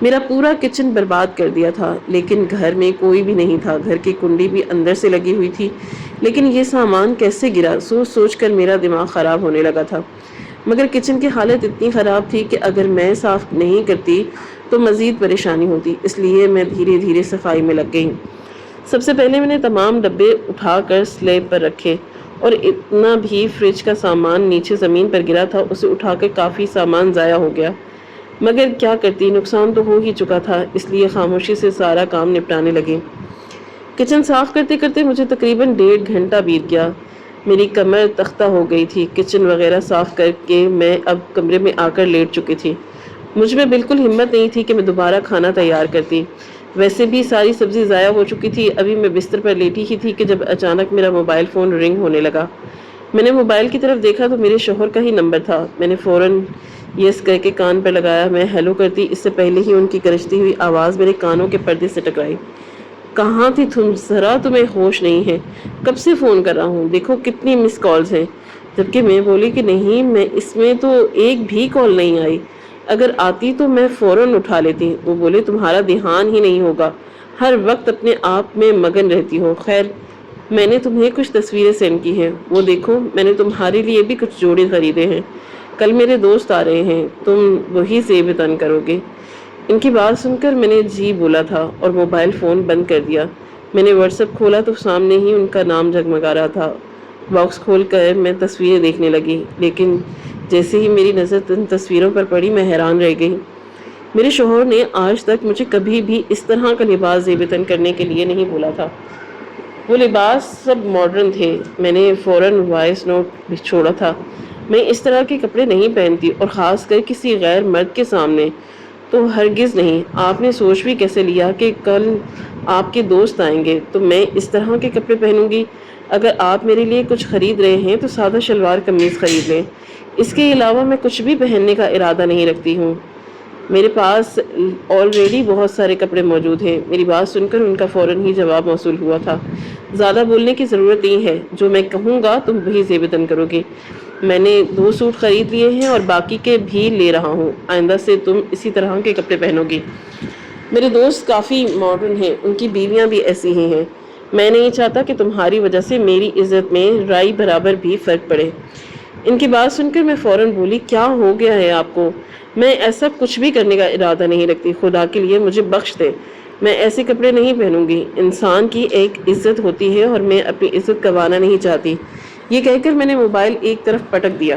میرا پورا کچن برباد کر دیا تھا، لیکن گھر میں کوئی بھی نہیں تھا۔ گھر کی کنڈی بھی اندر سے لگی ہوئی تھی، لیکن یہ سامان کیسے گرا سوچ سوچ کر میرا دماغ خراب ہونے لگا تھا۔ مگر کچن کی حالت اتنی خراب تھی کہ اگر میں صاف نہیں کرتی تو مزید پریشانی ہوتی، اس لیے میں دھیرے دھیرے صفائی میں لگ گئی۔ سب سے پہلے میں نے تمام ڈبے اٹھا کر سلیب پر رکھے، اور اتنا بھی فریج کا سامان نیچے زمین پر گرا تھا، اسے اٹھا کر کافی سامان ضائع ہو گیا۔ مگر کیا کرتی، نقصان تو ہو ہی چکا تھا، اس لیے خاموشی سے سارا کام نپٹانے لگی۔ کچن صاف کرتے کرتے مجھے تقریباً 1.5 گھنٹہ بیت گیا۔ میری کمر تختہ ہو گئی تھی۔ کچن وغیرہ صاف کر کے میں اب کمرے میں آ کر لیٹ چکی تھی۔ مجھ میں بالکل ہمت نہیں تھی کہ میں دوبارہ کھانا تیار کرتی، ویسے بھی ساری سبزی ضائع ہو چکی تھی۔ ابھی میں بستر پر لیٹی ہی تھی کہ جب اچانک میرا موبائل فون رنگ ہونے لگا۔ میں نے موبائل کی طرف دیکھا تو میرے شوہر کا ہی نمبر تھا۔ میں نے فوراً یس کر کے کان پر لگایا۔ میں ہیلو کرتی اس سے پہلے ہی ان کی گرجتی ہوئی آواز میرے کانوں کے پردے سے ٹکرائی۔ کہاں تھی تم؟ ذرا تمہیں ہوش نہیں ہے؟ کب سے فون کر رہا ہوں، دیکھو کتنی مس کالز ہیں۔ جبکہ میں بولی کہ نہیں، میں اس میں تو ایک بھی کال نہیں آئی، اگر آتی تو میں فوراً اٹھا لیتی۔ وہ بولے تمہارا دھیان ہی نہیں ہوگا، ہر وقت اپنے آپ میں مگن رہتی ہو۔ خیر، میں نے تمہیں کچھ تصویریں سینڈ کی ہیں، وہ دیکھو، میں نے تمہارے لیے بھی کچھ جوڑے خریدے ہیں، کل میرے دوست آ رہے ہیں، تم وہی زیب تن کرو گے۔ ان کی بات سن کر میں نے جی بولا تھا اور موبائل فون بند کر دیا۔ میں نے واٹس ایپ کھولا تو سامنے ہی ان کا نام جگمگا رہا تھا۔ باکس کھول کر میں تصویریں دیکھنے لگی، لیکن جیسے ہی میری نظر ان تصویروں پر پڑی میں حیران رہ گئی۔ میرے شوہر نے آج تک مجھے کبھی بھی اس طرح کا لباس زیب تن کرنے کے لیے نہیں بولا تھا۔ وہ لباس سب ماڈرن تھے۔ میں نے فوراً وائس نوٹ بھی چھوڑا تھا، میں اس طرح کے کپڑے نہیں پہنتی، اور خاص کر کسی غیر مرد کے سامنے تو ہرگز نہیں۔ آپ نے سوچ بھی کیسے لیا کہ کل آپ کے دوست آئیں گے تو میں اس طرح کے کپڑے پہنوں گی؟ اگر آپ میرے لیے کچھ خرید رہے ہیں تو سادہ شلوار قمیض خرید لیں، اس کے علاوہ میں کچھ بھی پہننے کا ارادہ نہیں رکھتی ہوں۔ میرے پاس آلریڈی بہت سارے کپڑے موجود ہیں۔ میری بات سن کر ان کا فوراً ہی جواب موصول ہوا تھا، زیادہ بولنے کی ضرورت نہیں ہے، جو میں کہوں گا تم وہی زیب تن کرو گی۔ میں نے 2 سوٹ خرید لیے ہیں اور باقی کے بھی لے رہا ہوں، آئندہ سے تم اسی طرح کے کپڑے پہنو گی۔ میرے دوست کافی ماڈرن ہیں، ان کی بیویاں بھی ایسی ہی ہیں۔ میں نہیں چاہتا کہ تمہاری وجہ سے میری عزت میں رائی برابر بھی فرق پڑے۔ ان کی بات سن کر میں فوراً بولی کیا ہو گیا ہے آپ کو؟ میں ایسا کچھ بھی کرنے کا ارادہ نہیں رکھتی، خدا کے لیے مجھے بخش دے، میں ایسے کپڑے نہیں پہنوں گی۔ انسان کی ایک عزت ہوتی ہے اور میں اپنی عزت گنوانا نہیں چاہتی۔ یہ کہہ کر میں نے موبائل ایک طرف پٹک دیا۔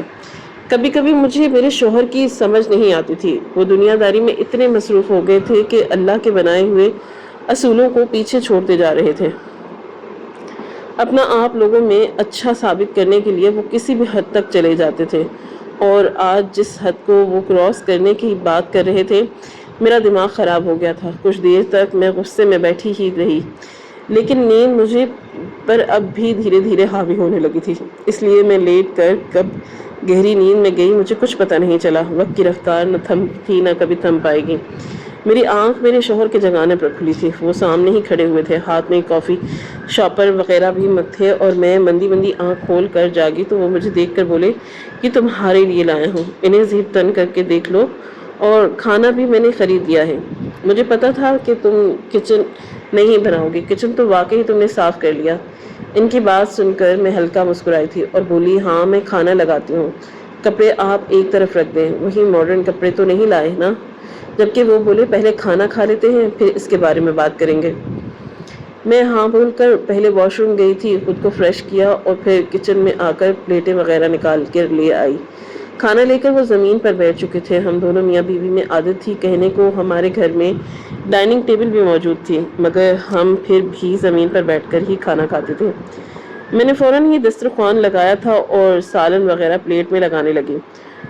کبھی کبھی مجھے میرے شوہر کی سمجھ نہیں آتی تھی، وہ دنیا داری میں اتنے مصروف ہو گئے تھے کہ اللہ کے بنائے ہوئے اصولوں کو پیچھے چھوڑتے جا رہے تھے۔ اپنا آپ لوگوں میں اچھا ثابت کرنے کے لیے وہ کسی بھی حد تک چلے جاتے تھے، اور آج جس حد کو وہ کراس کرنے کی بات کر رہے تھے، میرا دماغ خراب ہو گیا تھا۔ کچھ دیر تک میں غصے میں بیٹھی ہی رہی، لیکن نیند مجھے پر اب بھی دھیرے دھیرے حاوی ہونے لگی تھی، اس لیے میں لیٹ کر کب گہری نیند میں گئی مجھے کچھ پتہ نہیں چلا۔ وقت کی رفتار نہ تھم تھی نہ کبھی تھم پائے گی۔ میری آنکھ میرے شوہر کے جگانے پر کھلی تھی، وہ سامنے ہی کھڑے ہوئے تھے، ہاتھ میں کافی شاپر وغیرہ بھی تھے، اور میں مندی مندی آنکھ کھول کر جاگی تو وہ مجھے دیکھ کر بولے یہ تمہارے لیے لائے ہوں، انہیں زیب تن کر کے دیکھ لو، اور کھانا بھی میں نے خرید لیا ہے۔ مجھے پتا تھا کہ تم کچن نہیں بناؤ گی، کچن تو واقعی تم نے صاف کر لیا۔ ان کی بات سن کر میں ہلکا مسکرائی تھی اور بولی ہاں میں کھانا لگاتی ہوں، کپڑے آپ ایک طرف رکھ دیں، وہی ماڈرن کپڑے تو نہیں لائے نا؟ جبکہ وہ بولے پہلے کھانا کھا لیتے ہیں پھر اس کے بارے میں بات کریں گے۔ میں ہاں بول کر پہلے واش روم گئی تھی، خود کو فریش کیا اور پھر کچن میں آ کر پلیٹیں وغیرہ نکال کر لے آئی۔ کھانا لے کر وہ زمین پر بیٹھ چکے تھے۔ ہم دونوں میاں بیوی میں عادت تھی کہنے کو ہمارے گھر میں ڈائننگ ٹیبل بھی موجود تھی، مگر ہم پھر بھی زمین پر بیٹھ کر ہی کھانا کھاتے تھے۔ میں نے فوراً ہی دسترخوان لگایا تھا اور سالن وغیرہ پلیٹ میں لگانے لگی۔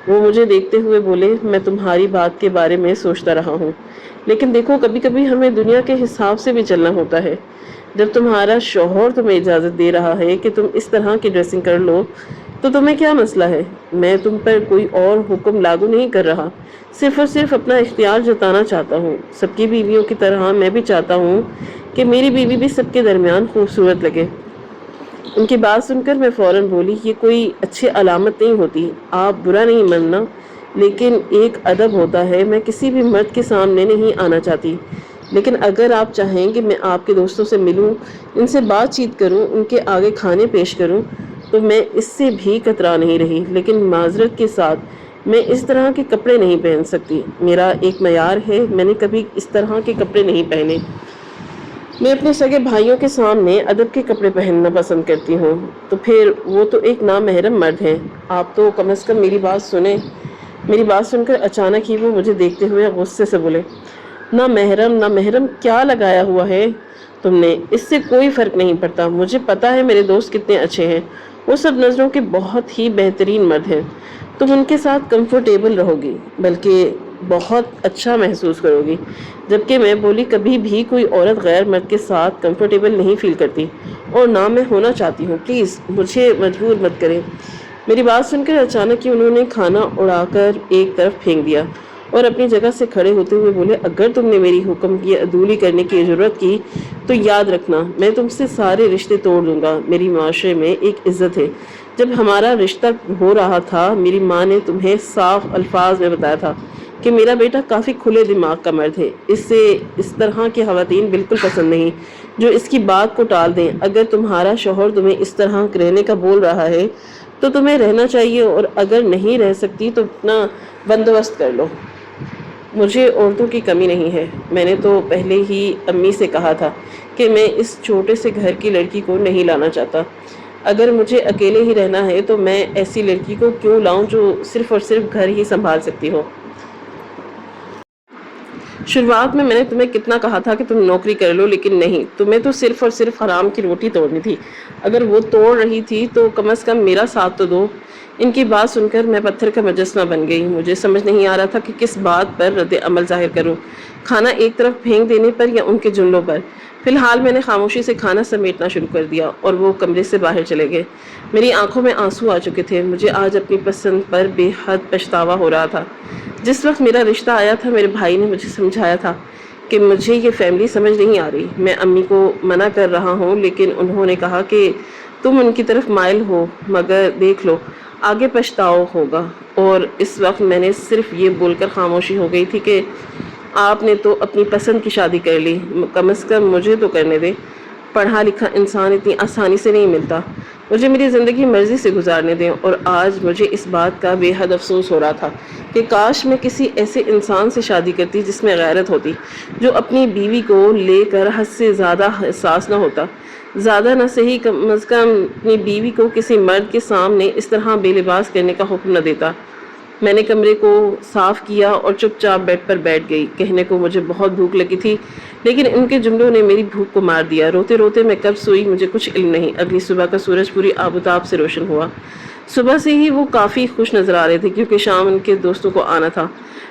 وہ مجھے دیکھتے ہوئے بولے میں تمہاری بات کے بارے میں سوچتا رہا ہوں، لیکن دیکھو کبھی کبھی ہمیں دنیا کے حساب سے بھی چلنا ہوتا ہے۔ جب تمہارا شوہر تمہیں اجازت دے رہا ہے کہ تم اس طرح کی ڈریسنگ کر لو تو تمہیں کیا مسئلہ ہے؟ میں تم پر کوئی اور حکم لاگو نہیں کر رہا، صرف اور صرف اپنا اختیار جتانا چاہتا ہوں۔ سب کی بیویوں کی طرح میں بھی چاہتا ہوں کہ میری بیوی بھی سب کے درمیان خوبصورت لگے۔ ان کی بات سن کر میں فوراً بولی یہ کوئی اچھی علامت نہیں ہوتی، آپ برا نہیں ماننا، لیکن ایک ادب ہوتا ہے، میں کسی بھی مرد کے سامنے نہیں آنا چاہتی، لیکن اگر آپ چاہیں کہ میں آپ کے دوستوں سے ملوں، ان سے بات چیت کروں، ان کے آگے کھانے پیش کروں، تو میں اس سے بھی کترا نہیں رہی، لیکن معذرت کے ساتھ میں اس طرح کے کپڑے نہیں پہن سکتی۔ میرا ایک معیار ہے، میں نے کبھی اس طرح کے کپڑے نہیں پہنے۔ میں اپنے سگے بھائیوں کے سامنے ادب کے کپڑے پہننا پسند کرتی ہوں۔ تو پھر وہ تو ایک نامحرم مرد ہے، آپ تو کم از کم میری بات سنیں۔ میری بات سن کر اچانک ہی وہ مجھے دیکھتے ہوئے غصے سے بولے، نامحرم کیا لگایا ہوا ہے تم نے؟ اس سے کوئی فرق نہیں پڑتا، مجھے پتا ہے میرے دوست کتنے اچھے ہیں، وہ سب نظروں کے بہت ہی بہترین مرد ہیں، تم ان کے ساتھ کمفرٹیبل رہو گی، بلکہ بہت اچھا محسوس کرو گی۔ جبکہ میں بولی، کبھی بھی کوئی عورت غیر مرد کے ساتھ کمفرٹیبل نہیں فیل کرتی، اور نہ میں ہونا چاہتی ہوں، پلیز مجھے مجبور مت کریں۔ میری بات سن کر اچانک ہی انہوں نے کھانا اڑا کر ایک طرف پھینک دیا اور اپنی جگہ سے کھڑے ہوتے ہوئے بولے، اگر تم نے میری حکم کی عدولی کرنے کی ضرورت کی تو یاد رکھنا میں تم سے سارے رشتے توڑ دوں گا۔ میری معاشرے میں ایک عزت ہے، جب ہمارا رشتہ ہو رہا تھا میری ماں نے تمہیں صاف الفاظ میں بتایا تھا کہ میرا بیٹا کافی کھلے دماغ کا مرد ہے، اسے اس طرح کی خواتین بالکل پسند نہیں جو اس کی بات کو ٹال دیں۔ اگر تمہارا شوہر تمہیں اس طرح رہنے کا بول رہا ہے تو تمہیں رہنا چاہیے، اور اگر نہیں رہ سکتی تو اپنا بندوبست کر لو۔ مجھے عورتوں کی کمی نہیں ہے، میں نے تو پہلے ہی امی سے کہا تھا کہ میں اس چھوٹے سے گھر کی لڑکی کو نہیں لانا چاہتا۔ اگر مجھے اکیلے ہی رہنا ہے تو میں ایسی لڑکی کو کیوں لاؤں جو صرف اور صرف گھر ہی سنبھال سکتی ہو۔ شروعات میں نے تمہیں کتنا کہا تھا کہ تم نوکری کر لو، لیکن نہیں، تمہیں تو صرف اور صرف حرام کی روٹی توڑنی تھی۔ اگر وہ توڑ رہی تھی تو کم از کم میرا ساتھ تو دو۔ ان کی بات سن کر میں پتھر کا مجسمہ بن گئی، مجھے سمجھ نہیں آ رہا تھا کہ کس بات پر رد عمل ظاہر کروں، کھانا ایک طرف پھینک دینے پر یا ان کے جملوں پر۔ فی الحال میں نے خاموشی سے کھانا سمیٹنا شروع کر دیا اور وہ کمرے سے باہر چلے گئے۔ میری آنکھوں میں آنسو آ چکے تھے، مجھے آج اپنی پسند پر بے حد پچھتاوا ہو رہا تھا۔ جس وقت میرا رشتہ آیا تھا میرے بھائی نے مجھے سمجھایا تھا کہ مجھے یہ فیملی سمجھ نہیں آ رہی، میں امی کو منع کر رہا ہوں، لیکن انہوں نے کہا کہ تم ان کی طرف مائل ہو، مگر دیکھ لو آگے پچھتاؤ ہوگا۔ اور اس وقت میں نے صرف یہ بول کر خاموشی ہو گئی تھی کہ آپ نے تو اپنی پسند کی شادی کر لی، کم از کم مجھے تو کرنے دے، پڑھا لکھا انسان اتنی آسانی سے نہیں ملتا، مجھے میری زندگی مرضی سے گزارنے دیں۔ اور آج مجھے اس بات کا بے حد افسوس ہو رہا تھا کہ کاش میں کسی ایسے انسان سے شادی کرتی جس میں غیرت ہوتی، جو اپنی بیوی کو لے کر حد سے زیادہ حساس نہ ہوتا، زیادہ نہ صحیح کم از کم اپنی بیوی کو کسی مرد کے سامنے اس طرح بے لباس کرنے کا حکم نہ دیتا۔ میں نے کمرے کو صاف کیا اور چپ چاپ بیڈ پر بیٹھ گئی۔ کہنے کو مجھے بہت بھوک لگی تھی، لیکن ان کے جملوں نے میری بھوک کو مار دیا۔ روتے روتے میں کب سوئی مجھے کچھ علم نہیں۔ اگلی صبح کا سورج پوری آب و تاب سے روشن ہوا۔ صبح سے ہی وہ کافی خوش نظر آ رہے تھے کیونکہ شام ان کے دوستوں کو آنا تھا۔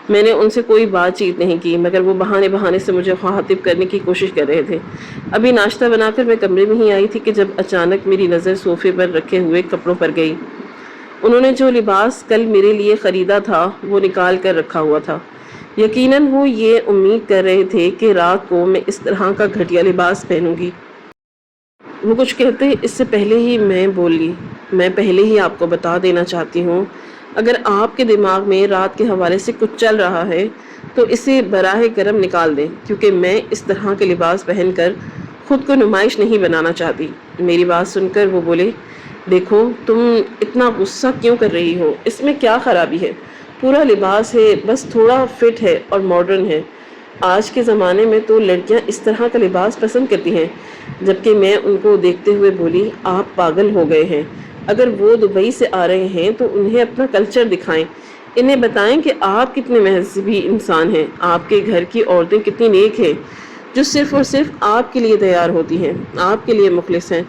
میں نے ان سے کوئی بات چیت نہیں کی، مگر وہ بہانے سے مجھے مخاطب کرنے کی کوشش کر رہے تھے۔ ابھی ناشتہ بنا کر میں کمرے میں ہی آئی تھی کہ جب اچانک میری نظر صوفے پر رکھے ہوئے کپڑوں پر گئی۔ انہوں نے جو لباس کل میرے لیے خریدا تھا وہ نکال کر رکھا ہوا تھا۔ یقیناً وہ یہ امید کر رہے تھے کہ رات کو میں اس طرح کا گھٹیا لباس پہنوں گی۔ وہ کچھ کہتے اس سے پہلے ہی میں بولی، میں پہلے ہی آپ کو بتا دینا چاہتی ہوں، اگر آپ کے دماغ میں رات کے حوالے سے کچھ چل رہا ہے تو اسے براہ کرم نکال دیں، کیونکہ میں اس طرح کے لباس پہن کر خود کو نمائش نہیں بنانا چاہتی۔ میری بات سن کر وہ بولے، دیکھو تم اتنا غصہ کیوں کر رہی ہو، اس میں کیا خرابی ہے، پورا لباس ہے، بس تھوڑا فٹ ہے اور ماڈرن ہے۔ آج کے زمانے میں تو لڑکیاں اس طرح کا لباس پسند کرتی ہیں۔ جبکہ میں ان کو دیکھتے ہوئے بولی، آپ پاگل ہو گئے ہیں، اگر وہ دبئی سے آ رہے ہیں تو انہیں اپنا کلچر دکھائیں، انہیں بتائیں کہ آپ کتنے مہذبی انسان ہیں، آپ کے گھر کی عورتیں کتنی نیک ہیں جو صرف اور صرف آپ کے لیے تیار ہوتی ہیں، آپ کے لیے مخلص ہیں۔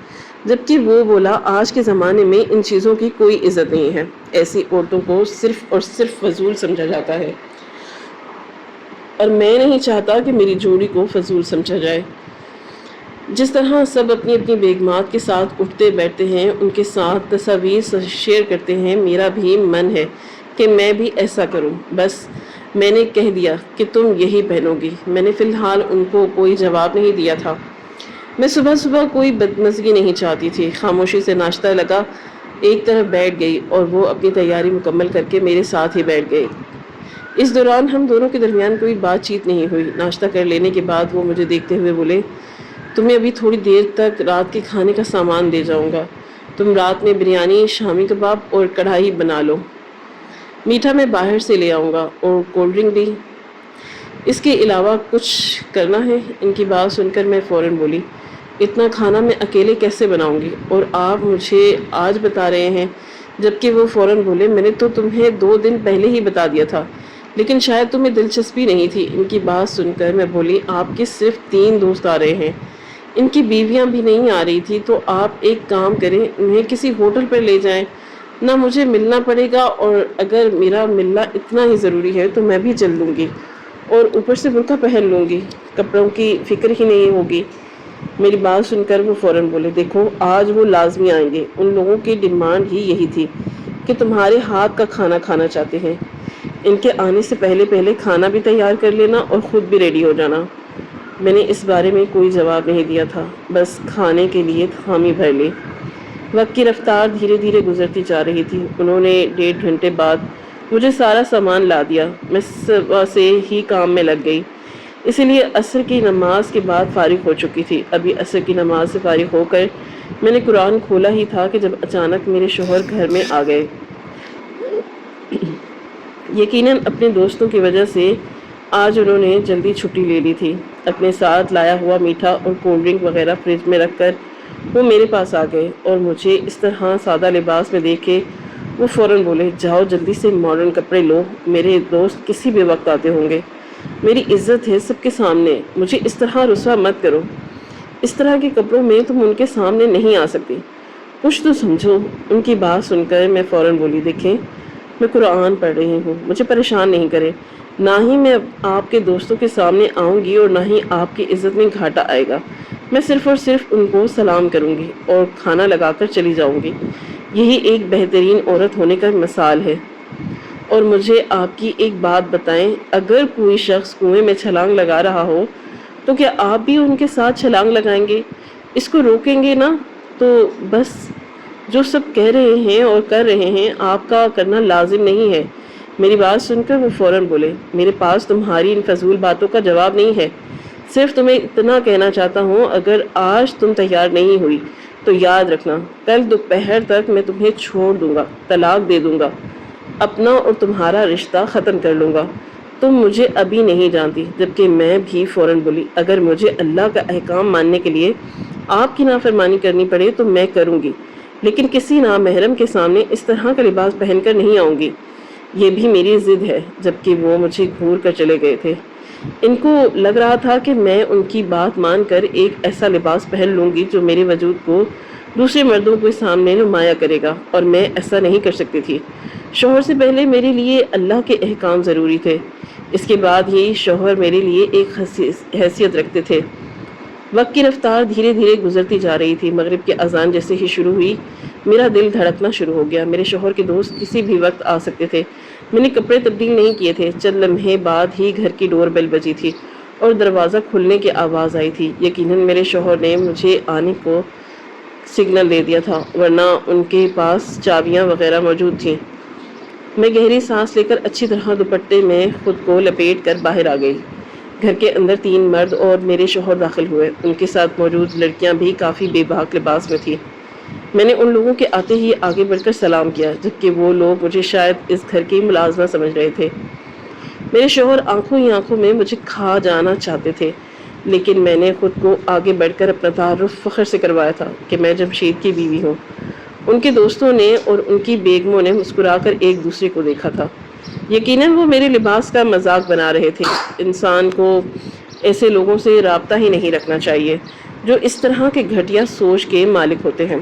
جبکہ وہ بولا، آج کے زمانے میں ان چیزوں کی کوئی عزت نہیں ہے، ایسی عورتوں کو صرف اور صرف فضول سمجھا جاتا ہے، اور میں نہیں چاہتا کہ میری جوڑی کو فضول سمجھا جائے۔ جس طرح سب اپنی اپنی بیگمات کے ساتھ اٹھتے بیٹھتے ہیں، ان کے ساتھ تصاویر شیئر کرتے ہیں، میرا بھی من ہے کہ میں بھی ایسا کروں۔ بس میں نے کہہ دیا کہ تم یہی پہنو گی۔ میں نے فی الحال ان کو کوئی جواب نہیں دیا تھا۔ میں صبح صبح کوئی بدمزگی نہیں چاہتی تھی۔ خاموشی سے ناشتہ لگا، ایک طرف بیٹھ گئی اور وہ اپنی تیاری مکمل کر کے میرے ساتھ ہی بیٹھ گئے۔ اس دوران ہم دونوں کے درمیان کوئی بات چیت نہیں ہوئی۔ ناشتہ کر لینے کے بعد وہ مجھے دیکھتے ہوئے بولے، تمہیں ابھی تھوڑی دیر تک رات کے کھانے کا سامان دے جاؤں گا، تم رات میں بریانی، شامی کباب اور کڑھائی بنا لو، میٹھا میں باہر سے لے آؤں گا اور کولڈ ڈرنک بھی، اس کے علاوہ کچھ کرنا ہے؟ ان کی بات سن کر میں فوراً بولی، اتنا کھانا میں اکیلے کیسے بناؤں گی، اور آپ مجھے آج بتا رہے ہیں؟ جبکہ وہ فوراً بولے، میں نے تو تمہیں 2 دن پہلے ہی بتا دیا تھا، لیکن شاید تمہیں دلچسپی نہیں تھی۔ ان کی بات سن کر میں بولی، آپ کے صرف 3 دوست آ رہے ہیں، ان کی بیویاں بھی نہیں آ رہی تھی، تو آپ ایک کام کریں، انہیں کسی ہوٹل پر لے جائیں، نہ مجھے ملنا پڑے گا، اور اگر میرا ملنا اتنا ہی ضروری ہے تو میں بھی چل لوں گی، اور اوپر سے برقع پہن لوں گی، کپڑوں کی فکر ہی نہیں ہوگی۔ میری بات سن کر وہ فوراً بولے، دیکھو آج وہ لازمی آئیں گے، ان لوگوں کی ڈیمانڈ ہی یہی تھی کہ تمہارے ہاتھ کا کھانا کھانا چاہتے ہیں، ان کے آنے سے پہلے پہلے کھانا بھی تیار کر لینا اور خود بھی ریڈی ہو جانا۔ میں نے اس بارے میں کوئی جواب نہیں دیا تھا، بس کھانے کے لیے حامی بھر لی۔ وقت کی رفتار دھیرے دھیرے گزرتی جا رہی تھی۔ انہوں نے 1.5 گھنٹے بعد مجھے سارا سامان لا دیا۔ میں صبح سے ہی کام میں لگ گئی، اسی لیے عصر کی نماز کے بعد فارغ ہو چکی تھی۔ ابھی عصر کی نماز سے فارغ ہو کر میں نے قرآن کھولا ہی تھا کہ جب اچانک میرے شوہر گھر میں آ گئے۔ یقیناً اپنے دوستوں کی وجہ سے آج انہوں نے جلدی چھٹی لے لی تھی۔ اپنے ساتھ لایا ہوا میٹھا اور کولڈ ڈرنک وغیرہ فریج میں رکھ کر وہ میرے پاس آ گئے، اور مجھے اس طرح سادہ لباس میں دیکھ کے وہ فوراً بولے، جاؤ جلدی سے ماڈرن کپڑے لو، میرے دوست کسی بھی وقت آتے ہوں گے، میری عزت ہے سب کے سامنے، مجھے اس طرح رسوا مت کرو، اس طرح کے کپڑوں میں تم ان کے سامنے نہیں آ سکتی، کچھ تو سمجھو۔ ان کی بات سن کر میں فوراً بولی، دیکھیں میں قرآن پڑھ رہی ہوں، مجھے پریشان نہیں کرے، نہ ہی میں آپ کے دوستوں کے سامنے آؤں گی اور نہ ہی آپ کی عزت میں گھاٹا آئے گا، میں صرف اور صرف ان کو سلام کروں گی اور کھانا لگا کر چلی جاؤں گی، یہی ایک بہترین عورت ہونے کا مثال ہے۔ اور مجھے آپ کی ایک بات بتائیں، اگر کوئی شخص کنویں میں چھلانگ لگا رہا ہو تو کیا آپ بھی ان کے ساتھ چھلانگ لگائیں گے؟ اس کو روکیں گے نا؟ تو بس جو سب کہہ رہے ہیں اور کر رہے ہیں آپ کا کرنا لازم نہیں ہے۔ میری بات سن کر وہ فوراً بولے، میرے پاس تمہاری ان فضول باتوں کا جواب نہیں ہے، صرف تمہیں اتنا کہنا چاہتا ہوں، اگر آج تم تیار نہیں ہوئی تو یاد رکھنا کل دوپہر تک میں تمہیں چھوڑ دوں گا، طلاق دے دوں گا، اپنا اور تمہارا رشتہ ختم کر لوں گا، تم مجھے ابھی نہیں جانتی۔ جبکہ میں بھی فوراً بولی، اگر مجھے اللہ کا احکام ماننے کے لیے آپ کی نافرمانی کرنی پڑے تو میں کروں گی، لیکن کسی نامحرم کے سامنے اس طرح کا لباس پہن کر نہیں آؤں گی، یہ بھی میری ضد ہے۔ جبکہ وہ مجھے گھور کر چلے گئے تھے۔ ان کو لگ رہا تھا کہ میں ان کی بات مان کر ایک ایسا لباس پہن لوں گی جو میرے وجود کو دوسرے مردوں کے سامنے نمایاں کرے گا، اور میں ایسا نہیں کر سکتی تھی۔ شوہر سے پہلے میرے لیے اللہ کے احکام ضروری تھے، اس کے بعد ہی شوہر میرے لیے ایک حیثیت رکھتے تھے۔ وقت کی رفتار دھیرے دھیرے گزرتی جا رہی تھی۔ مغرب کی اذان جیسے ہی شروع ہوئی میرا دل دھڑکنا شروع ہو گیا۔ میرے شوہر کے دوست کسی بھی وقت آ سکتے تھے۔ میں نے کپڑے تبدیل نہیں کیے تھے۔ چند لمحے بعد ہی گھر کی ڈور بیل بجی تھی اور دروازہ کھلنے کی آواز آئی تھی۔ یقیناً میرے شوہر نے مجھے آنے کو سگنل دے دیا تھا، ورنہ ان کے پاس چابیاں وغیرہ موجود تھیں۔ میں گہری سانس لے کر اچھی طرح دوپٹے میں خود کو لپیٹ کر باہر آ گئی۔ گھر کے اندر 3 مرد اور میرے شوہر داخل ہوئے۔ ان کے ساتھ موجود لڑکیاں بھی کافی بے باک لباس میں تھیں۔ میں نے ان لوگوں کے آتے ہی آگے بڑھ کر سلام کیا، جبکہ وہ لوگ مجھے شاید اس گھر کی ملازمہ سمجھ رہے تھے۔ میرے شوہر آنکھوں ہی آنکھوں میں مجھے کھا جانا چاہتے تھے، لیکن میں نے خود کو آگے بڑھ کر اپنا تعارف فخر سے کروایا تھا کہ میں جمشید کی بیوی ہوں۔ ان کے دوستوں نے اور ان کی بیگموں نے مسکرا کر ایک دوسرے کو دیکھا تھا۔ یقیناً وہ میرے لباس کا مذاق بنا رہے تھے۔ انسان کو ایسے لوگوں سے رابطہ ہی نہیں رکھنا چاہیے جو اس طرح کے گھٹیا سوچ کے مالک ہوتے ہیں،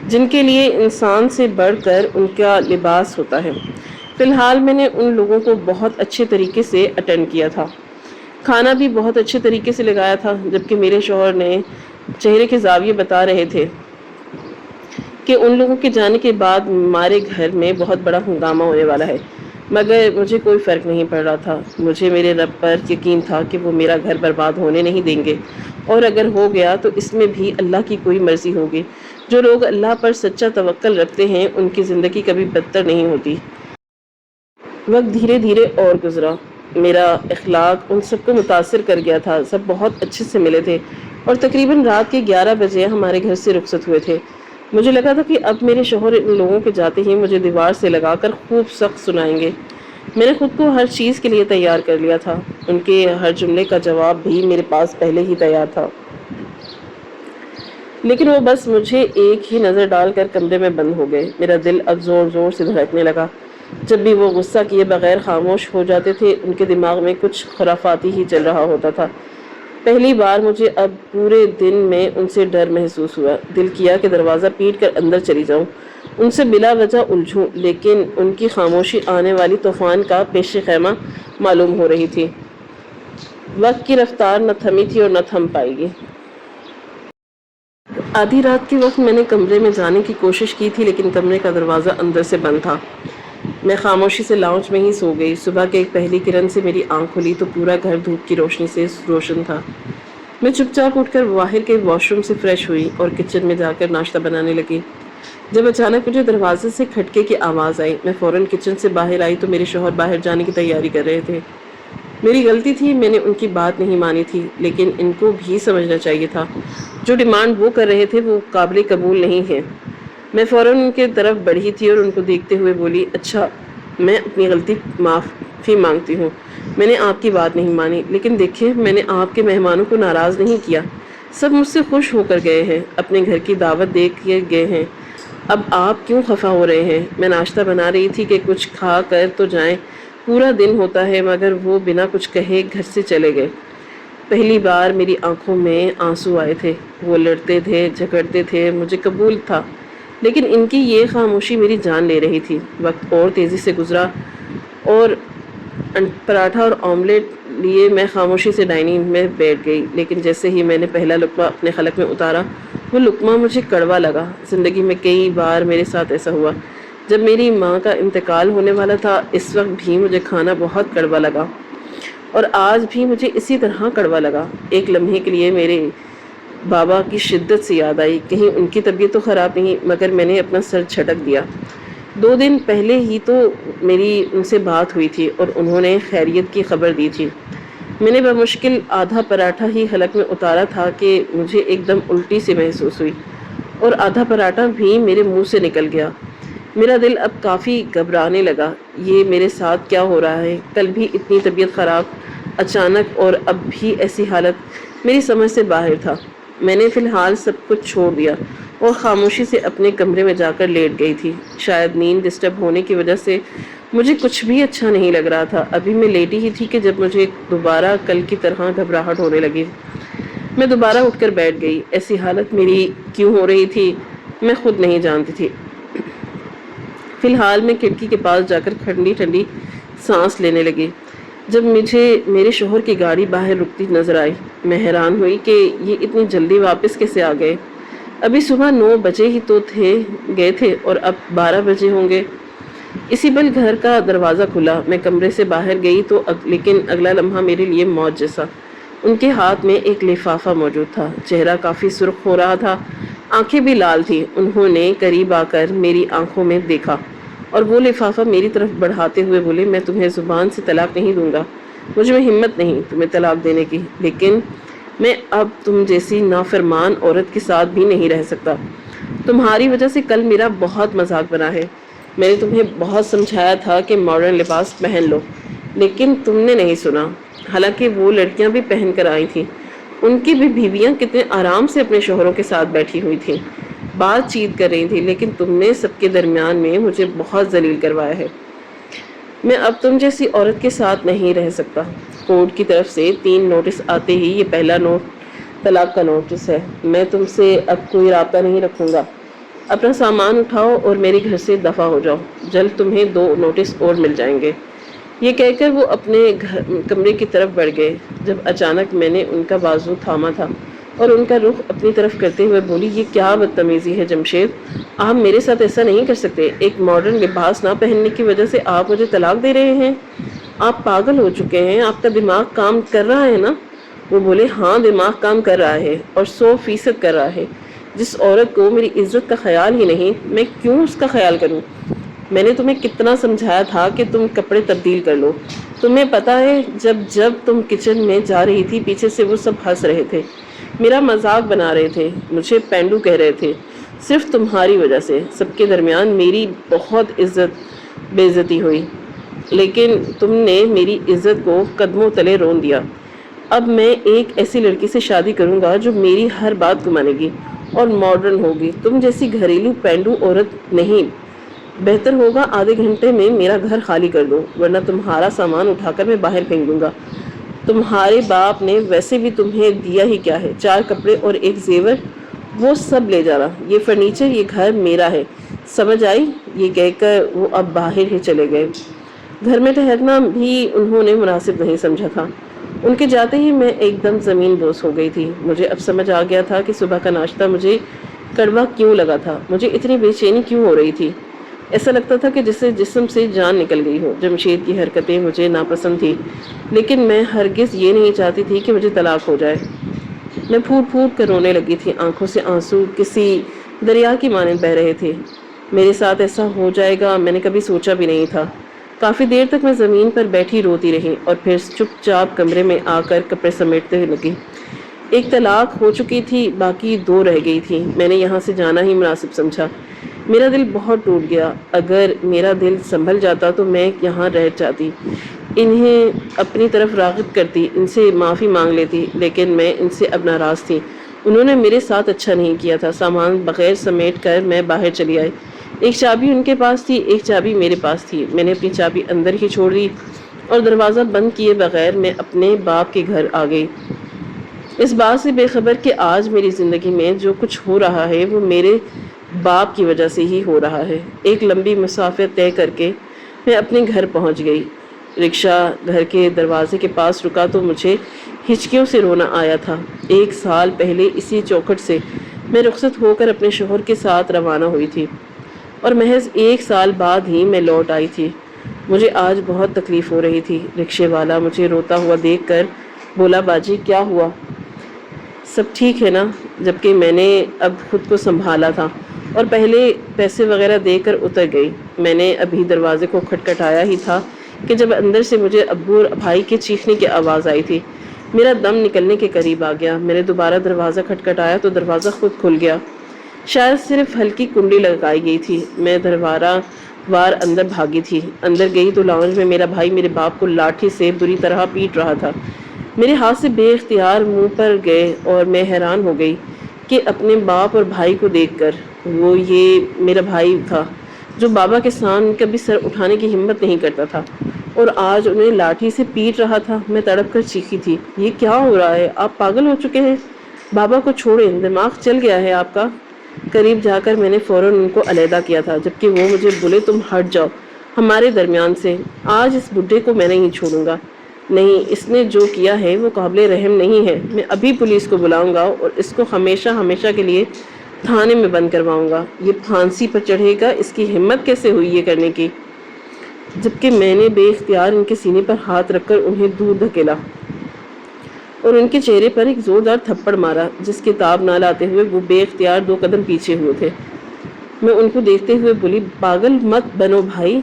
جن کے لیے انسان سے بڑھ کر ان کا لباس ہوتا ہے۔ فی الحال میں نے ان لوگوں کو بہت اچھے طریقے سے اٹینڈ کیا تھا، کھانا بھی بہت اچھے طریقے سے لگایا تھا، جبکہ میرے شوہر نے چہرے کے زاویے بتا رہے تھے کہ ان لوگوں کے جانے کے بعد ہمارے گھر میں بہت بڑا ہنگامہ ہونے والا ہے، مگر مجھے کوئی فرق نہیں پڑ رہا تھا۔ مجھے میرے رب پر یقین تھا کہ وہ میرا گھر برباد ہونے نہیں دیں گے، اور اگر ہو گیا تو اس میں بھی اللہ کی کوئی مرضی ہوگی۔ جو لوگ اللہ پر سچا توکل رکھتے ہیں ان کی زندگی کبھی بدتر نہیں ہوتی۔ وقت دھیرے دھیرے اور گزرا، میرا اخلاق ان سب کو متاثر کر گیا تھا۔ سب بہت اچھے سے ملے تھے اور تقریباً رات کے 11 بجے ہمارے گھر سے رخصت ہوئے تھے۔ مجھے لگا تھا کہ اب میرے شوہر ان لوگوں کے جاتے ہی مجھے دیوار سے لگا کر خوب سخت سنائیں گے۔ میں نے خود کو ہر چیز کے لیے تیار کر لیا تھا، ان کے ہر جملے کا جواب بھی میرے پاس پہلے ہی تیار تھا، لیکن وہ بس مجھے ایک ہی نظر ڈال کر کمرے میں بند ہو گئے۔ میرا دل اب زور زور سے دھڑکنے لگا۔ جب بھی وہ غصہ کیے بغیر خاموش ہو جاتے تھے ان کے دماغ میں کچھ خرافاتی ہی چل رہا ہوتا تھا۔ پہلی بار مجھے اب پورے دن میں ان سے ڈر محسوس ہوا۔ دل کیا کہ دروازہ پیٹ کر اندر چلی جاؤں، ان سے بلا وجہ الجھوں، لیکن ان کی خاموشی آنے والی طوفان کا پیش خیمہ معلوم ہو رہی تھی۔ وقت کی رفتار نہ تھمی تھی اور نہ تھم پائے گی۔ آدھی رات کے وقت میں نے کمرے میں جانے کی کوشش کی تھی، لیکن کمرے کا دروازہ اندر سے بند تھا۔ میں خاموشی سے لاؤنج میں ہی سو گئی۔ صبح کے ایک پہلی کرن سے میری آنکھ کھلی تو پورا گھر دھوپ کی روشنی سے روشن تھا۔ میں چپ چاپ اٹھ کر باہر کے واش روم سے فریش ہوئی اور کچن میں جا کر ناشتہ بنانے لگی، جب اچانک مجھے دروازے سے کھٹکے کی آواز آئی۔ میں فوراً کچن سے باہر آئی تو میرے شوہر باہر جانے کی تیاری کر رہے تھے۔ میری غلطی تھی، میں نے ان کی بات نہیں مانی تھی، لیکن ان کو بھی سمجھنا چاہیے تھا جو ڈیمانڈ وہ کر رہے تھے وہ قابل قبول نہیں ہے۔ میں فوراً ان کے طرف بڑھی تھی اور ان کو دیکھتے ہوئے بولی، اچھا میں اپنی غلطی معافی مانگتی ہوں، میں نے آپ کی بات نہیں مانی، لیکن دیکھیں میں نے آپ کے مہمانوں کو ناراض نہیں کیا، سب مجھ سے خوش ہو کر گئے ہیں، اپنے گھر کی دعوت دے کے گئے ہیں، اب آپ کیوں خفا ہو رہے ہیں؟ میں ناشتہ بنا رہی تھی کہ کچھ کھا کر تو جائیں، پورا دن ہوتا ہے، مگر وہ بنا کچھ کہے گھر سے چلے گئے۔ پہلی بار میری آنکھوں میں آنسو آئے تھے۔ وہ لڑتے تھے، جھگڑتے تھے، مجھے قبول تھا، لیکن ان کی یہ خاموشی میری جان لے رہی تھی۔ وقت اور تیزی سے گزرا اور پراٹھا اور آملیٹ لیے میں خاموشی سے ڈائننگ میں بیٹھ گئی، لیکن جیسے ہی میں نے پہلا لقمہ اپنے حلق میں اتارا وہ لقمہ مجھے کڑوا لگا۔ زندگی میں کئی بار میرے ساتھ ایسا ہوا۔ جب میری ماں کا انتقال ہونے والا تھا اس وقت بھی مجھے کھانا بہت کڑوا لگا، اور آج بھی مجھے اسی طرح کڑوا لگا۔ ایک لمحے کے لیے میرے بابا کی شدت سے یاد آئی، کہیں ان کی طبیعت تو خراب نہیں، مگر میں نے اپنا سر جھٹک دیا۔ 2 دن پہلے ہی تو میری ان سے بات ہوئی تھی اور انہوں نے خیریت کی خبر دی تھی۔ میں نے بمشکل آدھا پراٹھا ہی حلق میں اتارا تھا کہ مجھے ایک دم الٹی سی محسوس ہوئی اور آدھا پراٹھا بھی میرے منہ سے نکل گیا۔ میرا دل اب کافی گھبرانے لگا۔ یہ میرے ساتھ کیا ہو رہا ہے؟ کل بھی اتنی طبیعت خراب، اچانک، اور اب بھی ایسی حالت میری سمجھ سے باہر تھا۔ میں نے فی الحال سب کچھ چھوڑ دیا اور خاموشی سے اپنے کمرے میں جا کر لیٹ گئی تھی۔ شاید نیند ڈسٹرب ہونے کی وجہ سے مجھے کچھ بھی اچھا نہیں لگ رہا تھا۔ ابھی میں لیٹی ہی تھی کہ جب مجھے دوبارہ کل کی طرح گھبراہٹ ہونے لگی۔ میں دوبارہ اٹھ کر بیٹھ گئی۔ ایسی حالت میری کیوں ہو رہی تھی میں خود نہیں جانتی تھی۔ فی الحال میں کھڑکی کے پاس جا کر ٹھنڈی ٹھنڈی سانس لینے لگی جب مجھے میرے شوہر کی گاڑی باہر رکتی نظر آئی۔ میں حیران ہوئی کہ یہ اتنی جلدی واپس کیسے آ گئے؟ ابھی صبح 9 بجے ہی تو گئے تھے اور اب 12 بجے ہوں گے۔ اسی پل گھر کا دروازہ کھلا۔ میں کمرے سے باہر گئی تو لیکن اگلا لمحہ میرے لیے موت جیسا۔ ان کے ہاتھ میں ایک لفافہ موجود تھا، چہرہ کافی سرخ ہو رہا تھا، آنکھیں بھی لال تھی۔ انہوں نے قریب آ کر میری آنکھوں میں دیکھا اور وہ لفافہ میری طرف بڑھاتے ہوئے بولے، میں تمہیں زبان سے طلاق نہیں دوں گا، مجھ میں ہمت نہیں تمہیں طلاق دینے کی، لیکن میں اب تم جیسی نافرمان عورت کے ساتھ بھی نہیں رہ سکتا۔ تمہاری وجہ سے کل میرا بہت مذاق بنا ہے۔ میں نے تمہیں بہت سمجھایا تھا کہ ماڈرن لباس پہن لو، لیکن تم نے نہیں سنا۔ حالانکہ وہ لڑکیاں بھی پہن کر آئی تھیں، ان کی بھی بیویاں کتنے آرام سے اپنے شوہروں کے ساتھ بیٹھی ہوئی تھیں، بات چیت کر رہی تھی، لیکن تم نے سب کے درمیان میں مجھے بہت ذلیل کروایا ہے۔ میں اب تم جیسی عورت کے ساتھ نہیں رہ سکتا۔ کورٹ کی طرف سے 3 نوٹس آتے ہی یہ پہلا طلاق کا نوٹس ہے۔ میں تم سے اب کوئی رابطہ نہیں رکھوں گا۔ اپنا سامان اٹھاؤ اور میرے گھر سے دفع ہو جاؤ، جلد تمہیں 2 نوٹس اور مل جائیں گے۔ یہ کہہ کر وہ اپنے کمرے کی طرف بڑھ گئے، جب اچانک میں نے ان کا بازو تھاما تھا اور ان کا رخ اپنی طرف کرتے ہوئے بولی، یہ کیا بدتمیزی ہے جمشید، آپ میرے ساتھ ایسا نہیں کر سکتے۔ ایک ماڈرن لباس نہ پہننے کی وجہ سے آپ مجھے طلاق دے رہے ہیں؟ آپ پاگل ہو چکے ہیں، آپ کا دماغ کام کر رہا ہے نا؟ وہ بولے، ہاں دماغ کام کر رہا ہے اور 100% کر رہا ہے، جس عورت کو میری عزت کا خیال ہی نہیں، میں کیوں اس کا خیال کروں؟ میں نے تمہیں کتنا سمجھایا تھا کہ تم کپڑے تبدیل کر لو۔ تمہیں پتا ہے جب جب تم کچن میں جا رہی تھی پیچھے سے وہ سب ہنس رہے تھے، میرا مذاق بنا رہے تھے، مجھے پینڈو کہہ رہے تھے، صرف تمہاری وجہ سے سب کے درمیان میری بہت بے عزتی ہوئی، لیکن تم نے میری عزت کو قدموں تلے رون دیا۔ اب میں ایک ایسی لڑکی سے شادی کروں گا جو میری ہر بات کو مانے گی اور ماڈرن ہوگی، تم جیسی گھریلو پینڈو عورت نہیں۔ بہتر ہوگا آدھے گھنٹے میں میرا گھر خالی کر دو، ورنہ تمہارا سامان اٹھا کر میں باہر پھینک دوں گا۔ تمہارے باپ نے ویسے بھی تمہیں دیا ہی کیا ہے، 4 کپڑے اور ایک زیور، وہ سب لے جانا۔ یہ فرنیچر، یہ گھر میرا ہے، سمجھ آئی؟ یہ کہہ کر وہ اب باہر ہی چلے گئے۔ گھر میں ٹھہرنا بھی انہوں نے مناسب نہیں سمجھا تھا۔ ان کے جاتے ہی میں ایک دم زمین بوس ہو گئی تھی۔ مجھے اب سمجھ آ گیا تھا کہ صبح کا ناشتہ مجھے کڑوا کیوں لگا تھا، مجھے اتنی بے چینی کیوں ہو رہی تھی۔ ایسا لگتا تھا کہ جسے جسم سے جان نکل گئی ہو۔ جمشید کی حرکتیں مجھے ناپسند تھی، لیکن میں ہرگز یہ نہیں چاہتی تھی کہ مجھے طلاق ہو جائے۔ میں پھوٹ پھوٹ کر رونے لگی تھی، آنکھوں سے آنسو کسی دریا کی مانند بہہ رہے تھے۔ میرے ساتھ ایسا ہو جائے گا میں نے کبھی سوچا بھی نہیں تھا۔ کافی دیر تک میں زمین پر بیٹھی روتی رہی اور پھر چپ چاپ کمرے میں آ کر کپڑے سمیٹتے لگی۔ ایک طلاق ہو چکی تھی، باقی 2 رہ گئی تھی۔ میں نے یہاں سے جانا ہی مناسب سمجھا۔ میرا دل بہت ٹوٹ گیا۔ اگر میرا دل سنبھل جاتا تو میں یہاں رہ جاتی، انہیں اپنی طرف راغب کرتی، ان سے معافی مانگ لیتی، لیکن میں ان سے اب ناراض تھی۔ انہوں نے میرے ساتھ اچھا نہیں کیا تھا۔ سامان بغیر سمیٹ کر میں باہر چلی آئی۔ ایک چابی ان کے پاس تھی، ایک چابی میرے پاس تھی۔ میں نے اپنی چابی اندر ہی چھوڑ دی اور دروازہ بند کیے بغیر میں اپنے باپ کے گھر آ گئی، اس بات سے بے خبر کہ آج میری زندگی میں جو کچھ ہو رہا ہے وہ میرے باپ کی وجہ سے ہی ہو رہا ہے۔ ایک لمبی مسافت طے کر کے میں اپنے گھر پہنچ گئی۔ رکشہ گھر کے دروازے کے پاس رکا تو مجھے ہچکیوں سے رونا آیا تھا۔ 1 سال پہلے اسی چوکھٹ سے میں رخصت ہو کر اپنے شوہر کے ساتھ روانہ ہوئی تھی اور محض 1 سال بعد ہی میں لوٹ آئی تھی۔ مجھے آج بہت تکلیف ہو رہی تھی۔ رکشے والا مجھے روتا ہوا دیکھ کر بولا، باجی کیا ہوا؟ سب ٹھیک ہے نا؟ جبکہ میں نے اب خود کو سنبھالا تھا اور پہلے پیسے وغیرہ دے کر اتر گئی۔ میں نے ابھی دروازے کو کھٹکھٹایا ہی تھا کہ جب اندر سے مجھے ابو اور بھائی کے چیخنے کی آواز آئی تھی۔ میرا دم نکلنے کے قریب آ گیا۔ میں نے دوبارہ دروازہ کھٹکھٹایا تو دروازہ خود کھل گیا۔ شاید صرف ہلکی کنڈی لگائی گئی تھی۔ میں دروازہ وار اندر بھاگی تھی۔ اندر گئی تو لاؤنج میں میرا بھائی میرے باپ کو لاٹھی سے بری طرح پیٹ رہا تھا۔ میرے ہاتھ سے بے اختیار منہ پر گئے اور میں حیران ہو گئی کہ اپنے باپ اور بھائی کو دیکھ کر، وہ یہ میرا بھائی تھا جو بابا کے سامنے کبھی سر اٹھانے کی ہمت نہیں کرتا تھا اور آج انہیں لاٹھی سے پیٹ رہا تھا۔ میں تڑپ کر چیخی تھی، یہ کیا ہو رہا ہے؟ آپ پاگل ہو چکے ہیں؟ بابا کو چھوڑیں، دماغ چل گیا ہے آپ کا؟ قریب جا کر میں نے فوراً ان کو علیحدہ کیا تھا، جبکہ وہ مجھے بولے، تم ہٹ جاؤ ہمارے درمیان سے، آج اس بڈھے کو میں نہیں چھوڑوں گا۔ نہیں، اس نے جو کیا ہے وہ قابل رحم نہیں ہے۔ میں ابھی پولیس کو بلاؤں گا اور اس کو ہمیشہ ہمیشہ کے لیے تھانے میں بند کرواؤں گا۔ یہ پھانسی پر چڑھے گا، اس کی ہمت کیسے ہوئی یہ کرنے کی؟ جبکہ میں نے بے اختیار ان کے سینے پر ہاتھ رکھ کر انہیں دور دھکیلا اور ان کے چہرے پر ایک زوردار تھپڑ مارا، جس کے تاب نہ لاتے ہوئے وہ بے اختیار 2 قدم پیچھے ہوئے تھے۔ میں ان کو دیکھتے ہوئے بولی، پاگل مت بنو بھائی،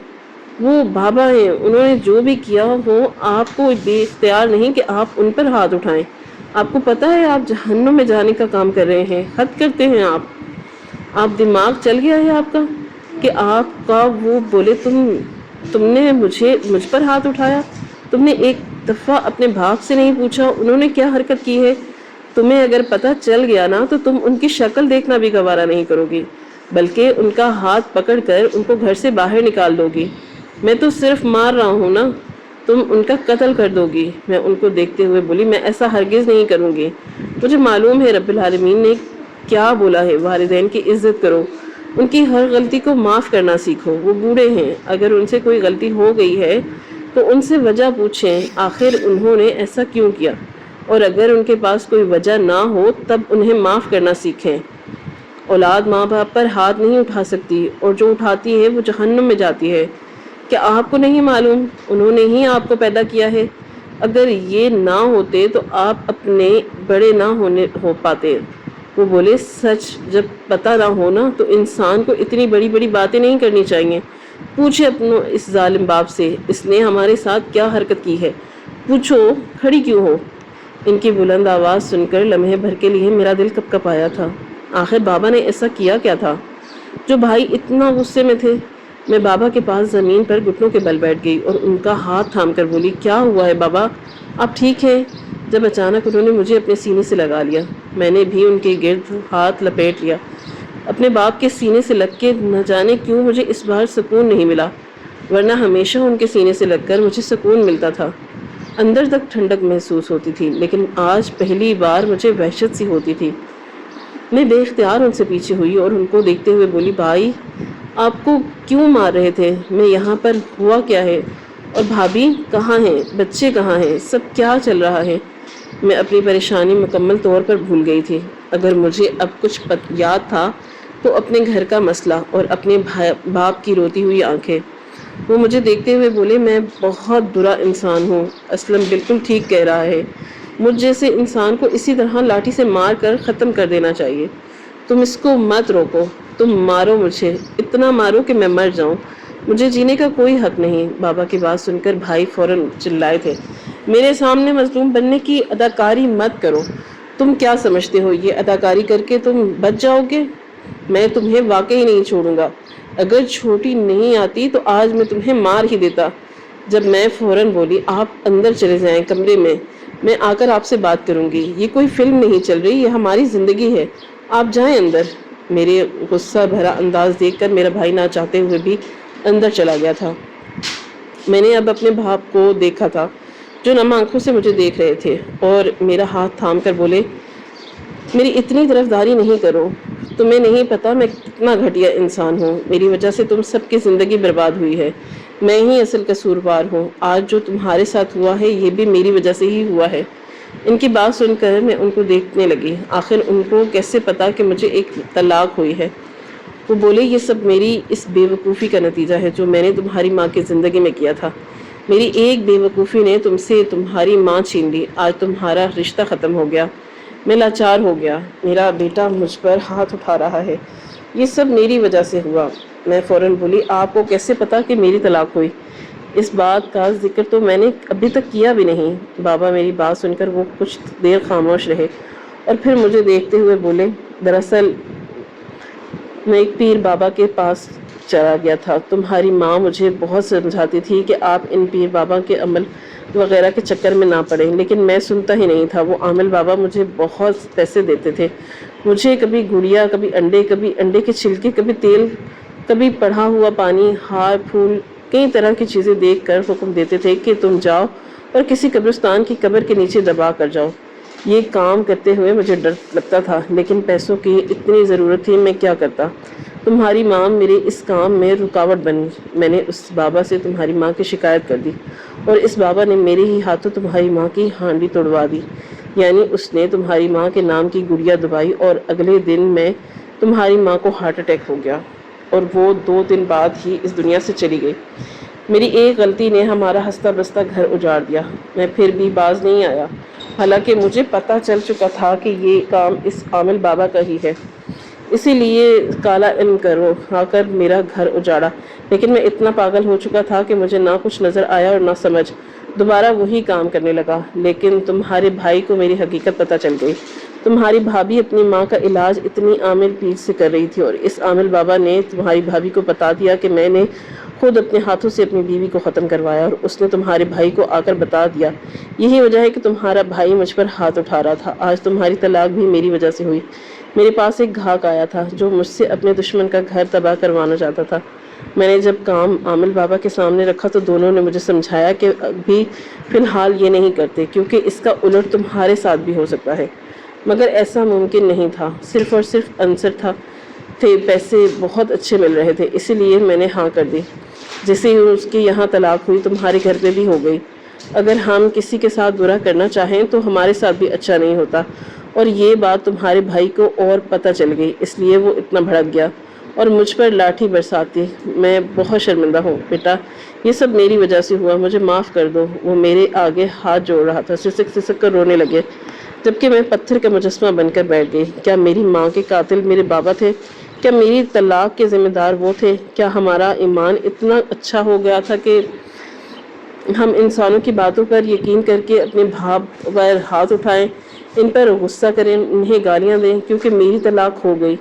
وہ بابا ہیں، انہوں نے جو بھی کیا ہو آپ کو بے اختیار نہیں کہ آپ ان پر ہاتھ اٹھائیں۔ آپ کو پتہ ہے آپ جہنم میں جانے کا کام کر رہے ہیں، حد کرتے ہیں آپ دماغ چل گیا ہے آپ کا کہ آپ کا وہ بولے تم نے مجھ پر ہاتھ اٹھایا؟ تم نے ایک دفعہ اپنے باپ سے نہیں پوچھا انہوں نے کیا حرکت کی ہے؟ تمہیں اگر پتہ چل گیا نا تو تم ان کی شکل دیکھنا بھی گوارا نہیں کرو گی، بلکہ ان کا ہاتھ پکڑ کر ان کو گھر سے باہر نکال دو گی۔ میں تو صرف مار رہا ہوں نا، تم ان کا قتل کر دو گی۔ میں ان کو دیکھتے ہوئے بولی، میں ایسا ہرگز نہیں کروں گی۔ مجھے معلوم ہے رب العالمین نے کیا بولا ہے، والدین کی عزت کرو، ان کی ہر غلطی کو معاف کرنا سیکھو۔ وہ بوڑھے ہیں، اگر ان سے کوئی غلطی ہو گئی ہے تو ان سے وجہ پوچھیں، آخر انہوں نے ایسا کیوں کیا، اور اگر ان کے پاس کوئی وجہ نہ ہو تب انہیں معاف کرنا سیکھیں۔ اولاد ماں باپ پر ہاتھ نہیں اٹھا سکتی، اور جو اٹھاتی ہے وہ جہنم میں جاتی ہے۔ کیا آپ کو نہیں معلوم انہوں نے ہی آپ کو پیدا کیا ہے؟ اگر یہ نہ ہوتے تو آپ اپنے بڑے نہ ہو پاتے۔ وہ بولے سچ جب پتہ نہ ہو نا تو انسان کو اتنی بڑی بڑی باتیں نہیں کرنی چاہیے. پوچھے اپنے اس ظالم باپ سے اس نے ہمارے ساتھ کیا حرکت کی ہے. پوچھو کھڑی کیوں ہو. ان کی بلند آواز سن کر لمحے بھر کے لیے میرا دل کپ کپ آیا تھا. آخر بابا نے ایسا کیا تھا جو بھائی اتنا غصے میں تھے. میں بابا کے پاس زمین پر گھٹنوں کے بل بیٹھ گئی اور ان کا ہاتھ تھام کر بولی کیا ہوا ہے بابا آپ ٹھیک ہیں. جب اچانک انہوں نے مجھے اپنے سینے سے لگا لیا. میں نے بھی ان کے گرد ہاتھ لپیٹ لیا. اپنے باپ کے سینے سے لگ کے نہ جانے کیوں مجھے اس بار سکون نہیں ملا ورنہ ہمیشہ ان کے سینے سے لگ کر مجھے سکون ملتا تھا. اندر تک ٹھنڈک محسوس ہوتی تھی لیکن آج پہلی بار مجھے وحشت سی ہوتی تھی. میں بے اختیار ان سے پیچھے ہوئی اور ان کو دیکھتے ہوئے بولی بھائی آپ کو کیوں مار رہے تھے. میں یہاں پر ہوا کیا ہے اور بھابھی کہاں ہیں بچے کہاں ہیں سب کیا چل رہا ہے. میں اپنی پریشانی مکمل طور پر بھول گئی تھی. اگر مجھے اب کچھ یاد تھا تو اپنے گھر کا مسئلہ اور اپنے باپ کی روتی ہوئی آنکھیں. وہ مجھے دیکھتے ہوئے بولے میں بہت برا انسان ہوں. اسلم بالکل ٹھیک کہہ رہا ہے. مجھ جیسے انسان کو اسی طرح لاٹھی سے مار کر ختم کر دینا چاہیے. تم اس کو مت روکو. تم مارو مجھے اتنا مارو کہ میں مر جاؤں. مجھے جینے کا کوئی حق نہیں. بابا کی بات سن کر بھائی فوراً چلائے تھے میرے سامنے مظلوم بننے کی اداکاری مت کرو. تم کیا سمجھتے ہو یہ اداکاری کر کے تم بچ جاؤ گے. میں تمہیں واقعی نہیں چھوڑوں گا. اگر چھوٹی نہیں آتی تو آج میں تمہیں مار ہی دیتا. جب میں فوراً بولی آپ اندر چلے جائیں کمرے میں آ کر آپ سے بات کروں گی. یہ کوئی فلم نہیں چل رہی یہ ہماری زندگی ہے. آپ جائیں اندر. میرے غصہ بھرا انداز دیکھ کر میرا بھائی نہ چاہتے ہوئے بھی اندر چلا گیا تھا. میں نے اب اپنے باپ کو دیکھا تھا جو نم آنکھوں سے مجھے دیکھ رہے تھے اور میرا ہاتھ تھام کر بولے میری اتنی طرفداری نہیں کرو. تمہیں نہیں پتا میں کتنا گھٹیا انسان ہوں. میری وجہ سے تم سب کی زندگی برباد ہوئی ہے. میں ہی اصل قصوروار ہوں. آج جو تمہارے ساتھ ہوا ہے یہ بھی میری وجہ سے ہی ہوا ہے. ان کی بات سن کر میں ان کو دیکھنے لگی. آخر ان کو کیسے پتا کہ مجھے ایک طلاق ہوئی ہے. وہ بولے یہ سب میری اس بے وقوفی کا نتیجہ ہے جو میں نے تمہاری ماں کی زندگی میں کیا تھا. میری ایک بے وقوفی نے تم سے تمہاری ماں چھین لی. آج تمہارا رشتہ ختم ہو گیا. میں لاچار ہو گیا. میرا بیٹا مجھ پر ہاتھ اٹھا رہا ہے. یہ سب میری وجہ سے ہوا. میں فوراً بولی آپ کو کیسے پتا کہ میری طلاق ہوئی. اس بات کا ذکر تو میں نے ابھی تک کیا بھی نہیں. بابا میری بات سن کر وہ کچھ دیر خاموش رہے اور پھر مجھے دیکھتے ہوئے بولے دراصل میں ایک پیر بابا کے پاس چلا گیا تھا. تمہاری ماں مجھے بہت سمجھاتی تھی کہ آپ ان پیر بابا کے عمل وغیرہ کے چکر میں نہ پڑیں لیکن میں سنتا ہی نہیں تھا. وہ عامل بابا مجھے بہت پیسے دیتے تھے. مجھے کبھی گڑیا کبھی انڈے کے چھلکے کبھی تیل کبھی پڑھا ہوا پانی ہار پھول کئی طرح کی چیزیں دیکھ کر حکم دیتے تھے کہ تم جاؤ اور کسی قبرستان کی قبر کے نیچے دبا کر جاؤ. یہ کام کرتے ہوئے مجھے ڈر لگتا تھا لیکن پیسوں کی اتنی ضرورت تھی میں کیا کرتا. تمہاری ماں میرے اس کام میں رکاوٹ بنی. میں نے اس بابا سے تمہاری ماں کی شکایت کر دی اور اس بابا نے میرے ہی ہاتھوں تمہاری ماں کی ہانڈی توڑوا دی. یعنی اس نے تمہاری ماں کے نام کی گڑیا دبائی اور اگلے دن میں تمہاری ماں کو ہارٹ اٹیک ہو گیا اور وہ 2 دن بعد ہی اس دنیا سے چلی گئی. میری ایک غلطی نے ہمارا ہنستا بستا گھر اجاڑ دیا. میں پھر بھی باز نہیں آیا حالانکہ مجھے پتا چل چکا تھا کہ یہ کام اس عامل بابا کا ہی ہے. اسی لیے کالا علم کرو آ کر میرا گھر اجاڑا. لیکن میں اتنا پاگل ہو چکا تھا کہ مجھے نہ کچھ نظر آیا اور نہ سمجھ. دوبارہ وہی کام کرنے لگا. لیکن تمہارے بھائی کو میری حقیقت پتا چل گئی. تمہاری بھابھی اپنی ماں کا علاج اتنی عامل پیر سے کر رہی تھی اور اس عامل بابا نے تمہاری بھابھی کو بتا دیا کہ میں نے خود اپنے ہاتھوں سے اپنی بیوی کو ختم کروایا اور اس نے تمہارے بھائی کو آ کر بتا دیا. یہی وجہ ہے کہ تمہارا بھائی مجھ پر ہاتھ اٹھا رہا تھا. آج تمہاری طلاق بھی میری وجہ سے ہوئی. میرے پاس ایک گھاک آیا تھا جو مجھ سے اپنے دشمن کا گھر تباہ کروانا چاہتا تھا. میں نے جب کام عامل بابا کے سامنے رکھا تو دونوں نے مجھے سمجھایا کہ ابھی فی الحال یہ نہیں کرتے کیونکہ اس کا الٹ تمہارے ساتھ بھی ہو سکتا ہے. مگر ایسا ممکن نہیں تھا. صرف اور صرف عنصر تھے. پیسے بہت اچھے مل رہے تھے اسی لیے میں نے ہاں کر دی. جیسے ہی اس کی یہاں طلاق ہوئی تمہارے گھر پہ بھی ہو گئی. اگر ہم کسی کے ساتھ برا کرنا چاہیں تو ہمارے ساتھ بھی اچھا نہیں ہوتا. اور یہ بات تمہارے بھائی کو اور پتہ چل گئی اس لیے وہ اتنا بھڑک گیا اور مجھ پر لاٹھی برساتی. میں بہت شرمندہ ہوں بیٹا. یہ سب میری وجہ سے ہوا. مجھے معاف کر دو. وہ میرے آگے ہاتھ جوڑ رہا تھا. سسک سسک کر رونے لگے. جبکہ میں پتھر کا مجسمہ بن کر بیٹھ گئی۔ کیا میری ماں کے قاتل میرے بابا تھے؟ کیا میری طلاق کے ذمہ دار وہ تھے؟ کیا ہمارا ایمان اتنا اچھا ہو گیا تھا کہ ہم انسانوں کی باتوں پر یقین کر کے اپنے بھاپ پر ہاتھ اٹھائیں، ان پر غصہ کریں، انہیں گالیاں دیں کیونکہ میری طلاق ہو گئی؟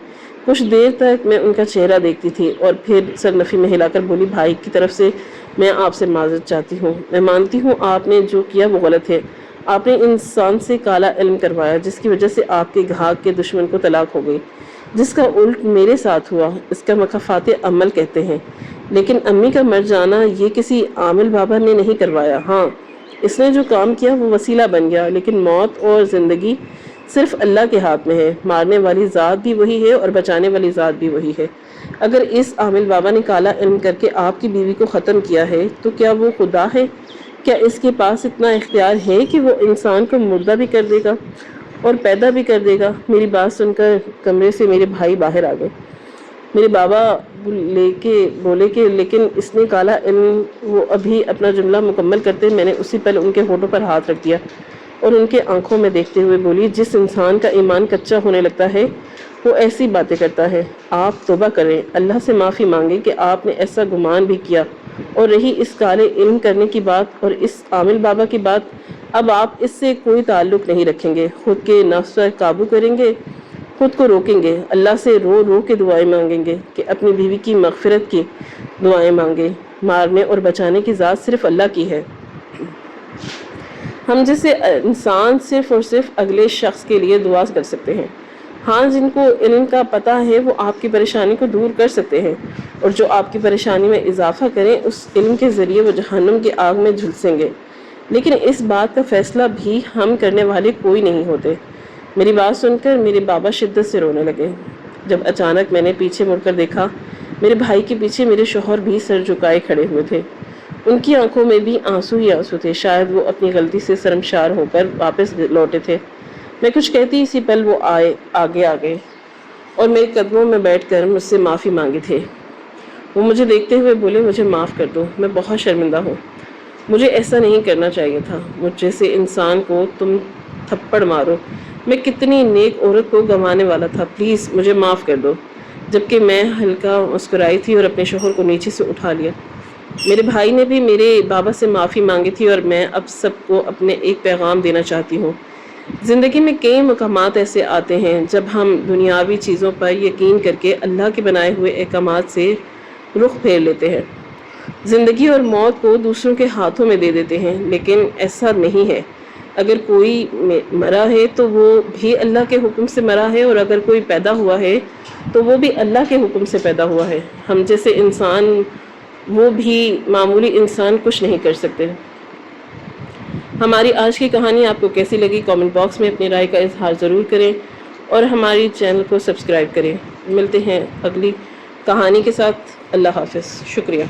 کچھ دیر تک میں ان کا چہرہ دیکھتی تھی اور پھر سر نفی میں ہلا کر بولی، بھائی کی طرف سے میں آپ سے معذرت چاہتی ہوں۔ میں مانتی ہوں آپ نے جو کیا وہ غلط ہے۔ آپ نے انسان سے کالا علم کروایا جس کی وجہ سے آپ کے گھاگ کے دشمن کو طلاق ہو گئی، جس کا الٹ میرے ساتھ ہوا۔ اس کا مکافات عمل کہتے ہیں۔ لیکن امی کا مر جانا یہ کسی عامل بابا نے نہیں کروایا۔ ہاں، اس نے جو کام کیا وہ وسیلہ بن گیا، لیکن موت اور زندگی صرف اللہ کے ہاتھ میں ہے۔ مارنے والی ذات بھی وہی ہے اور بچانے والی ذات بھی وہی ہے۔ اگر اس عامل بابا نے کالا علم کر کے آپ کی بیوی کو ختم کیا ہے تو کیا وہ خدا ہے؟ کیا اس کے پاس اتنا اختیار ہے کہ وہ انسان کو مردہ بھی کر دے گا اور پیدا بھی کر دے گا؟ میری بات سن کر کمرے سے میرے بھائی باہر آ گئے۔ میرے بابا بولے کہ لیکن اس نے کالا علم۔ وہ ابھی اپنا جملہ مکمل کرتے میں نے اسی پل ان کے ہونٹوں پر ہاتھ رکھ دیا اور ان کے آنکھوں میں دیکھتے ہوئے بولی، جس انسان کا ایمان کچا ہونے لگتا ہے وہ ایسی باتیں کرتا ہے۔ آپ توبہ کریں، اللہ سے معافی مانگیں کہ آپ نے ایسا گمان بھی کیا۔ اور رہی اس کالے علم کرنے کی بات اور اس عامل بابا کی بات، اب آپ اس سے کوئی تعلق نہیں رکھیں گے، خود کے نفس پر قابو کریں گے، خود کو روکیں گے، اللہ سے رو رو کے دعائیں مانگیں گے کہ اپنی بیوی کی مغفرت کی دعائیں مانگیں۔ مارنے اور بچانے کی ذات صرف اللہ کی ہے۔ ہم جیسے انسان صرف اور صرف اگلے شخص کے لیے دعا کر سکتے ہیں۔ ہاں، جن کو علم کا پتہ ہے وہ آپ کی پریشانی کو دور کر سکتے ہیں، اور جو آپ کی پریشانی میں اضافہ کریں اس علم کے ذریعے وہ جہنم کی آگ میں جھلسیں گے۔ لیکن اس بات کا فیصلہ بھی ہم کرنے والے کوئی نہیں ہوتے۔ میری بات سن کر میرے بابا شدت سے رونے لگے۔ جب اچانک میں نے پیچھے مڑ کر دیکھا، میرے بھائی کے پیچھے میرے شوہر بھی سر جھکائے کھڑے ہوئے تھے۔ ان کی آنکھوں میں بھی آنسو ہی آنسو تھے، شاید وہ اپنی غلطی سے شرمسار ہو کر واپس لوٹے تھے۔ میں کچھ کہتی اسی پل وہ آگے آ گئے اور میرے قدموں میں بیٹھ کر مجھ سے معافی مانگی تھے۔ وہ مجھے دیکھتے ہوئے بولے، مجھے معاف کر دو، میں بہت شرمندہ ہوں، مجھے ایسا نہیں کرنا چاہیے تھا، مجھ جیسے انسان کو تم تھپڑ مارو، میں کتنی نیک عورت کو گنوانے والا تھا، پلیز مجھے معاف کر دو۔ جبکہ میں ہلکا مسکرائی تھی اور اپنے شوہر کو نیچے سے اٹھا لیا۔ میرے بھائی نے بھی میرے بابا سے معافی مانگی تھی، اور میں اب سب کو اپنے ایک پیغام دینا چاہتی ہوں۔ زندگی میں کئی مقامات ایسے آتے ہیں جب ہم دنیاوی چیزوں پر یقین کر کے اللہ کے بنائے ہوئے احکامات سے رخ پھیر لیتے ہیں، زندگی اور موت کو دوسروں کے ہاتھوں میں دے دیتے ہیں۔ لیکن ایسا نہیں ہے۔ اگر کوئی مرا ہے تو وہ بھی اللہ کے حکم سے مرا ہے، اور اگر کوئی پیدا ہوا ہے تو وہ بھی اللہ کے حکم سے پیدا ہوا ہے۔ ہم جیسے انسان، وہ بھی معمولی انسان، کچھ نہیں کر سکتے۔ ہماری آج کی کہانی آپ کو کیسی لگی؟ کامنٹ باکس میں اپنی رائے کا اظہار ضرور کریں اور ہماری چینل کو سبسکرائب کریں۔ ملتے ہیں اگلی کہانی کے ساتھ۔ اللہ حافظ۔ شکریہ۔